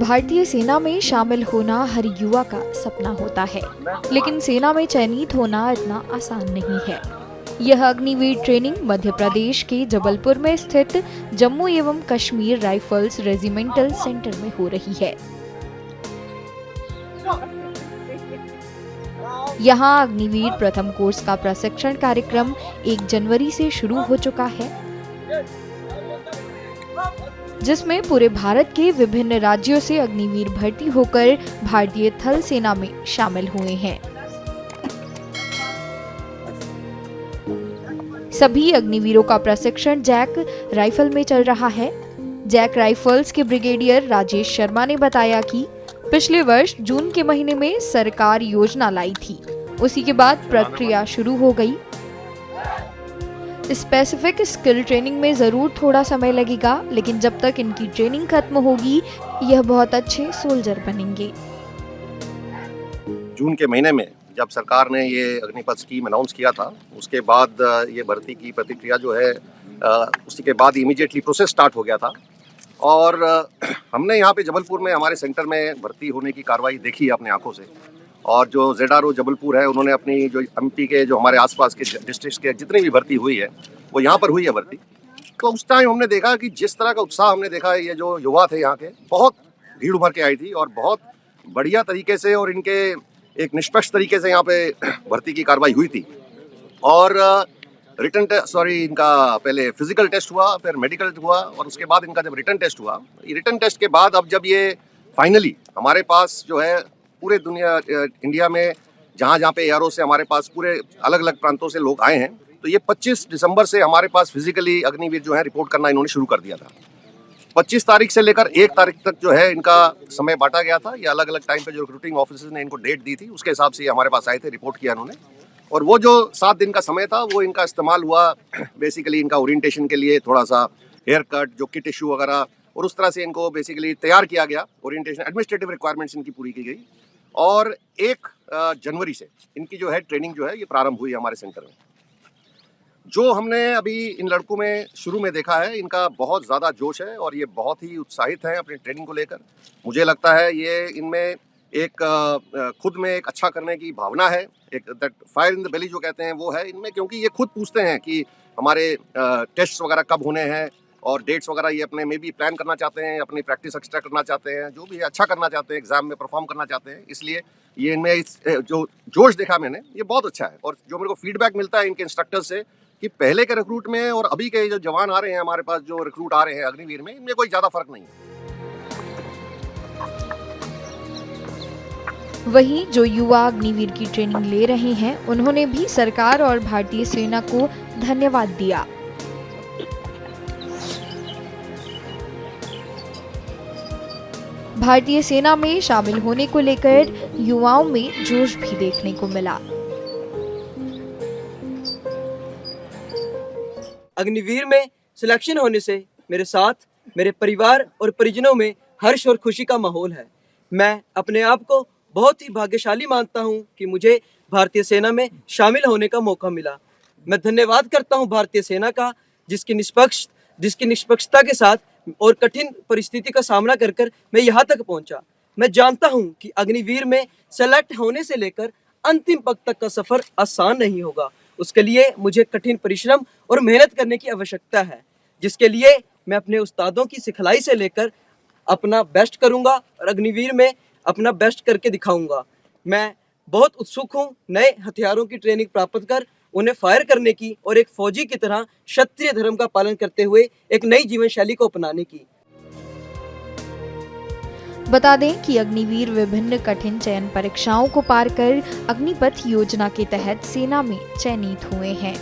भारतीय सेना में शामिल होना हर युवा का सपना होता है, लेकिन सेना में चयनित होना इतना आसान नहीं है। यह अग्निवीर ट्रेनिंग मध्य प्रदेश के जबलपुर में स्थित जम्मू एवं कश्मीर राइफल्स रेजिमेंटल सेंटर में हो रही है। यहाँ अग्निवीर प्रथम कोर्स का प्रशिक्षण कार्यक्रम 1 जनवरी से शुरू हो चुका है, जिसमें पूरे भारत के विभिन्न राज्यों से अग्निवीर भर्ती होकर भारतीय थल सेना में शामिल हुए हैं। सभी अग्निवीरों का प्रशिक्षण जैक राइफल में चल रहा है। जैक राइफल्स के ब्रिगेडियर राजेश शर्मा ने बताया कि पिछले वर्ष जून के महीने में सरकार योजना लाई थी, उसी के बाद प्रक्रिया शुरू हो गई। स्पेसिफिक स्किल ट्रेनिंग में जरूर थोड़ा समय लगेगा, लेकिन जब तक इनकी ट्रेनिंग खत्म होगी यह बहुत अच्छे सोल्जर बनेंगे। जून के महीने में जब सरकार ने ये अग्निपथ स्कीम अनाउंस किया था, उसके बाद ये भर्ती की प्रतिक्रिया जो है उसी के बाद इमीडिएटली प्रोसेस स्टार्ट हो गया था। और हमने यहाँ पे जबलपुर में हमारे सेंटर में भर्ती होने की कार्रवाई देखी है अपने आंखों से। और जो ZRO जबलपुर है, उन्होंने अपनी जो MP के जो हमारे आसपास के डिस्ट्रिक्ट्स के जितनी भी भर्ती हुई है वो यहाँ पर हुई है भर्ती। तो उस टाइम हमने देखा कि जिस तरह का उत्साह हमने देखा है, ये जो युवा थे यहाँ के बहुत भीड़ उभर के आई थी और बहुत बढ़िया तरीके से और इनके एक निष्पक्ष तरीके से यहाँ पे भर्ती की कार्रवाई हुई थी। और इनका पहले फिजिकल टेस्ट हुआ, फिर मेडिकल हुआ और उसके बाद इनका जब रिटन टेस्ट हुआ, रिटन टेस्ट के बाद अब जब ये फाइनली हमारे पास जो है पूरे इंडिया में जहाँ पे एआरओ से हमारे पास पूरे अलग अलग प्रांतों से लोग आए हैं, तो ये 25 दिसंबर से हमारे पास फिजिकली अग्निवीर जो है रिपोर्ट करना इन्होंने शुरू कर दिया था। 25 तारीख से लेकर 1 तारीख तक जो है इनका समय बांटा गया था। ये अलग अलग टाइम पे जो रिक्रूटिंग ऑफिसर्स ने इनको डेट दी थी, उसके हिसाब से ये हमारे पास आए थे, रिपोर्ट किया इन्होंने। और वो जो 7 दिन का समय था वो इनका इस्तेमाल हुआ बेसिकली इनका ओरिएंटेशन के लिए, थोड़ा सा हेयर कट, जो किट इशू वगैरह, और उस तरह से इनको बेसिकली तैयार किया गया। ओरिएंटेशन एडमिनिस्ट्रेटिव रिक्वायरमेंट्स इनकी पूरी की गई और 1 जनवरी से इनकी जो है ट्रेनिंग जो है ये प्रारंभ हुई हमारे सेंटर में। जो हमने अभी इन लड़कों में शुरू में देखा है, इनका बहुत ज़्यादा जोश है और ये बहुत ही उत्साहित हैं अपनी ट्रेनिंग को लेकर। मुझे लगता है ये इनमें एक खुद में एक अच्छा करने की भावना है, एक that fire in the belly जो कहते हैं वो है इनमें, क्योंकि ये खुद पूछते हैं कि हमारे टेस्ट वगैरह कब होने हैं और डेट्स वगैरह ये अपने में भी प्लान करना चाहते हैं, अपनी प्रैक्टिस एक्स्ट्रा करना चाहते हैं, जो भी अच्छा करना चाहते हैं, एग्जाम में परफॉर्म करना चाहते हैं। इसलिए ये इनमें जो जोश देखा मैंने, ये बहुत अच्छा है। और जो मेरे को फीडबैक मिलता है इनके इंस्ट्रक्टर से कि पहले के रिक्रूट में और अभी के जो जवान आ रहे हैं हमारे पास, जो रिक्रूट आ रहे हैं अग्निवीर में, इनमें कोई ज़्यादा फर्क नहीं है। वहीं जो युवा अग्निवीर की ट्रेनिंग ले रहे हैं, उन्होंने भी सरकार और भारतीय सेना को धन्यवाद दिया। भारतीय सेना में शामिल होने को लेकर युवाओं में जोश भी देखने को मिला। अग्निवीर में सिलेक्शन होने से मेरे साथ मेरे परिवार और परिजनों में हर्ष और खुशी का माहौल है। मैं अपने आप को बहुत ही भाग्यशाली मानता हूं कि मुझे भारतीय सेना में शामिल होने का मौका मिला। मैं धन्यवाद करता हूं भारतीय सेना का, जिसकी निष्पक्षता के साथ और कठिन परिस्थिति का सामना कर मैं यहाँ तक पहुँचा। मैं जानता हूँ कि अग्निवीर में सेलेक्ट होने से लेकर अंतिम पग तक का सफर आसान नहीं होगा। उसके लिए मुझे कठिन परिश्रम और मेहनत करने की आवश्यकता है, जिसके लिए मैं अपने उस्तादों की सिखलाई से लेकर अपना बेस्ट करूँगा और अग्निवीर में अपना बेस्ट करके दिखाऊंगा। मैं बहुत उत्सुक हूँ नए हथियारों की ट्रेनिंग प्राप्त कर उन्हें फायर करने की और एक फौजी की तरह क्षत्रिय धर्म का पालन करते हुए एक नई जीवन शैली को अपनाने की। बता दें कि अग्निवीर विभिन्न कठिन चयन परीक्षाओं को पार कर अग्निपथ योजना के तहत सेना में चयनित हुए हैं।